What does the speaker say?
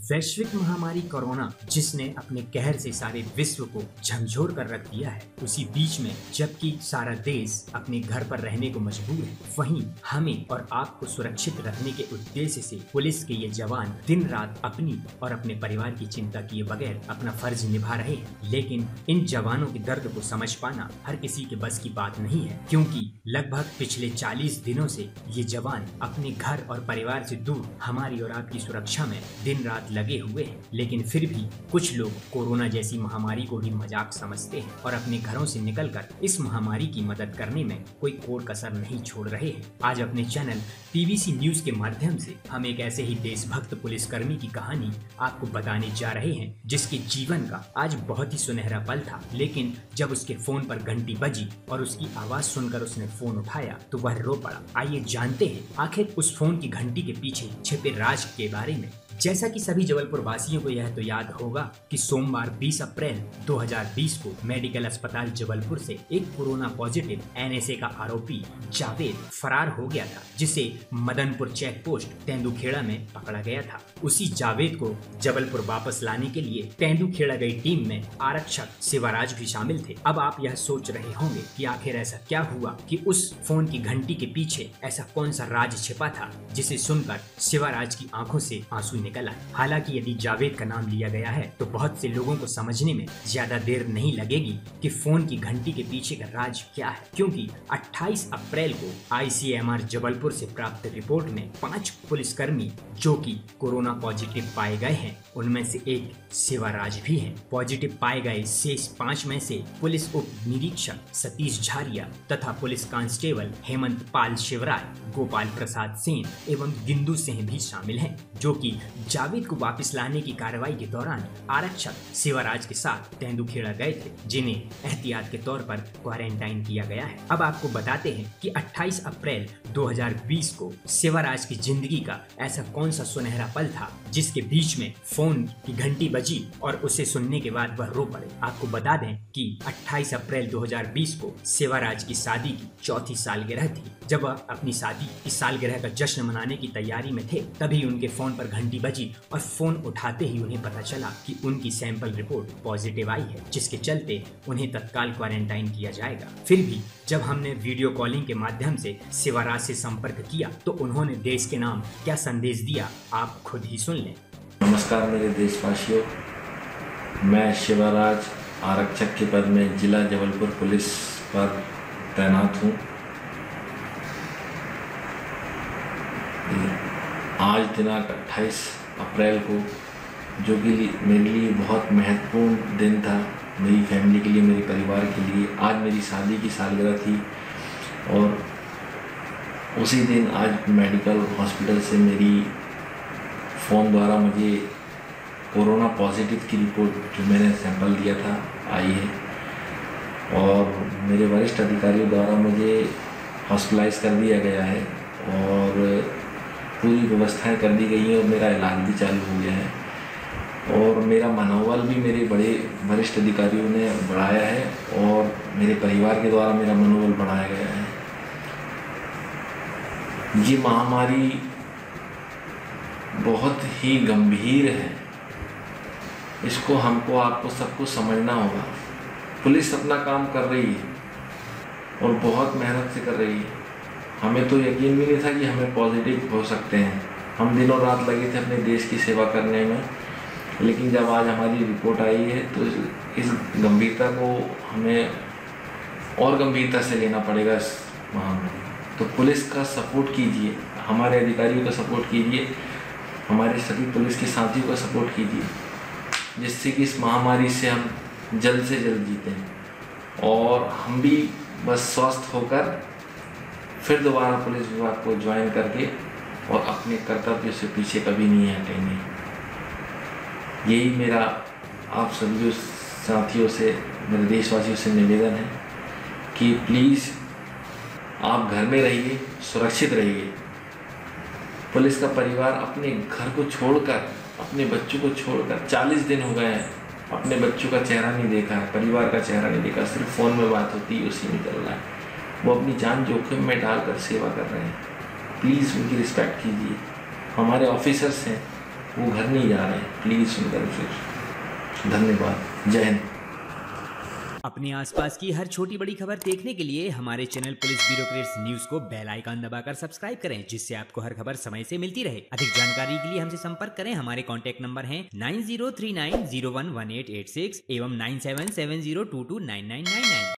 वैश्विक महामारी कोरोना जिसने अपने कहर से सारे विश्व को झकझोर कर रख दिया है, उसी बीच में जबकि सारा देश अपने घर पर रहने को मजबूर है, वहीं हमें और आपको सुरक्षित रखने के उद्देश्य से पुलिस के ये जवान दिन रात अपनी और अपने परिवार की चिंता किए बगैर अपना फर्ज निभा रहे हैं। लेकिन इन जवानों के दर्द को समझ पाना हर किसी के बस की बात नहीं है, क्योंकि लगभग पिछले 40 दिनों से ये जवान अपने घर और परिवार से दूर हमारी और आपकी सुरक्षा में दिन रात लगे हुए हैं। लेकिन फिर भी कुछ लोग कोरोना जैसी महामारी को भी मजाक समझते हैं और अपने घरों से निकलकर इस महामारी की मदद करने में कोई कोर कसर नहीं छोड़ रहे हैं। आज अपने चैनल पीवीसी न्यूज के माध्यम से हम एक ऐसे ही देशभक्त पुलिसकर्मी की कहानी आपको बताने जा रहे हैं, जिसके जीवन का आज बहुत ही सुनहरा पल था। लेकिन जब उसके फोन पर घंटी बजी और उसकी आवाज सुनकर उसने फोन उठाया तो वह रो पड़ा। आइए जानते हैं आखिर उस फोन की घंटी के पीछे छिपे राज के बारे में। जैसा कि सभी जबलपुर वासियों को यह तो याद होगा कि सोमवार 20 अप्रैल 2020 को मेडिकल अस्पताल जबलपुर से एक कोरोना पॉजिटिव एनएसए का आरोपी जावेद फरार हो गया था, जिसे मदनपुर चेक पोस्ट तेंदुखेड़ा में पकड़ा गया था। उसी जावेद को जबलपुर वापस लाने के लिए तेंदुखेड़ा गई टीम में आरक्षक शिवराज भी शामिल थे। अब आप यह सोच रहे होंगे कि आखिर ऐसा क्या हुआ कि उस फोन की घंटी के पीछे ऐसा कौन सा राज छिपा था, जिसे सुनकर शिवराज की आंखों से आंसू निकल आए। हालांकि यदि जावेद का नाम लिया गया है तो बहुत से लोगों को समझने में ज्यादा देर नहीं लगेगी कि फोन की घंटी के पीछे का राज क्या है, क्योंकि 28 अप्रैल को आईसीएमआर जबलपुर से प्राप्त रिपोर्ट में 5 पुलिसकर्मी जो कि कोरोना पॉजिटिव पाए गए हैं, उनमें से एक शिवराज भी है। पॉजिटिव पाए गए शेष 5 में से पुलिस उप निरीक्षक सतीश झारिया तथा पुलिस कांस्टेबल हेमंत पाल शिवराय, गोपाल प्रसाद सेन एवं गिंदू सिंह भी शामिल हैं, जो कि जावेद को वापस लाने की कार्रवाई के दौरान आरक्षक शिवराज के साथ तेंदुखेड़ा गए थे, जिन्हें एहतियात के तौर पर क्वारंटाइन किया गया है। अब आपको बताते हैं कि 28 अप्रैल 2020 को शिवराज की जिंदगी का ऐसा कौन सा सुनहरा पल था जिसके बीच में फोन की घंटी बजी और उसे सुनने के बाद वह रो पड़े। आपको बता दें कि 28 अप्रैल 2020 को शिवराज की शादी की 4थी सालगिरह थी। जब वह अपनी शादी की सालगिरह का जश्न मनाने की तैयारी में थे, तभी उनके फोन पर घंटी बजी और फोन उठाते ही उन्हें पता चला कि उनकी सैंपल रिपोर्ट पॉजिटिव आई है, जिसके चलते उन्हें तत्काल क्वारंटाइन किया जाएगा। फिर भी जब हमने वीडियो कॉलिंग के माध्यम से शिवराज से संपर्क किया तो उन्होंने देश के नाम क्या संदेश दिया, आप खुद ही सुन लें। नमस्कार मेरे देशवासियों, मैं शिवराज आरक्षक के पद में जिला जबलपुर पुलिस पर तैनात हूँ। आज दिनांक 28 अप्रैल को, जो कि मेरे लिए बहुत महत्वपूर्ण दिन था, मेरी फैमिली के लिए, मेरे परिवार के लिए। आज मेरी शादी की सालगिरह थी और उसी दिन आज मेडिकल हॉस्पिटल से मेरी फ़ोन द्वारा मुझे कोरोना पॉजिटिव की रिपोर्ट, जो मैंने सैंपल दिया था, आई है और मेरे वरिष्ठ अधिकारियों द्वारा मुझे हॉस्पिटलाइज कर दिया गया है और पूरी व्यवस्थाएं कर दी गई हैं और मेरा इलाज भी चालू हो गया है और मेरा मनोबल भी मेरे बड़े वरिष्ठ अधिकारियों ने बढ़ाया है और मेरे परिवार के द्वारा मेरा मनोबल बढ़ाया गया है। ये महामारी बहुत ही गंभीर है, इसको हमको, आपको सबको समझना होगा। पुलिस अपना काम कर रही है और बहुत मेहनत से कर रही है। हमें तो यकीन भी नहीं था कि हमें पॉजिटिव हो सकते हैं। हम दिनों रात लगे थे अपने देश की सेवा करने में, लेकिन जब आज हमारी रिपोर्ट आई है तो इस गंभीरता को हमें और गंभीरता से लेना पड़ेगा इस महामारी। तो पुलिस का सपोर्ट कीजिए, हमारे अधिकारियों का सपोर्ट कीजिए, हमारे सभी पुलिस के साथियों का सपोर्ट कीजिए, जिससे कि इस महामारी से हम जल्द से जल्द जीतें और हम भी बस स्वस्थ होकर फिर दोबारा पुलिस विभाग को ज्वाइन करके और अपने कर्तव्य से पीछे कभी नहीं हटेंगे। यही मेरा आप सभी साथियों से, मेरे देशवासियों से निवेदन है कि प्लीज़ आप घर में रहिए, सुरक्षित रहिए। पुलिस का परिवार अपने घर को छोड़कर, अपने बच्चों को छोड़कर 40 दिन हो गए हैं, अपने बच्चों का चेहरा नहीं देखा है, परिवार का चेहरा नहीं देखा, सिर्फ फ़ोन में बात होती है, उसी में चल रहा है। वो अपनी जान जोखिम में डालकर सेवा कर रहे हैं। प्लीज़ उनकी रिस्पेक्ट कीजिए। हमारे ऑफिसर्स हैं, वो घर नहीं जा रहे, प्लीज़ सुनकर उसे। धन्यवाद। जय हिंद। अपने आसपास की हर छोटी बड़ी खबर देखने के लिए हमारे चैनल पुलिस ब्यूरोक्रेट्स न्यूज को बेल आइकन दबाकर सब्सक्राइब करें, जिससे आपको हर खबर समय से मिलती रहे। अधिक जानकारी के लिए हमसे संपर्क करें। हमारे कॉन्टैक्ट नंबर हैं 9039011886 एवं 9770229999।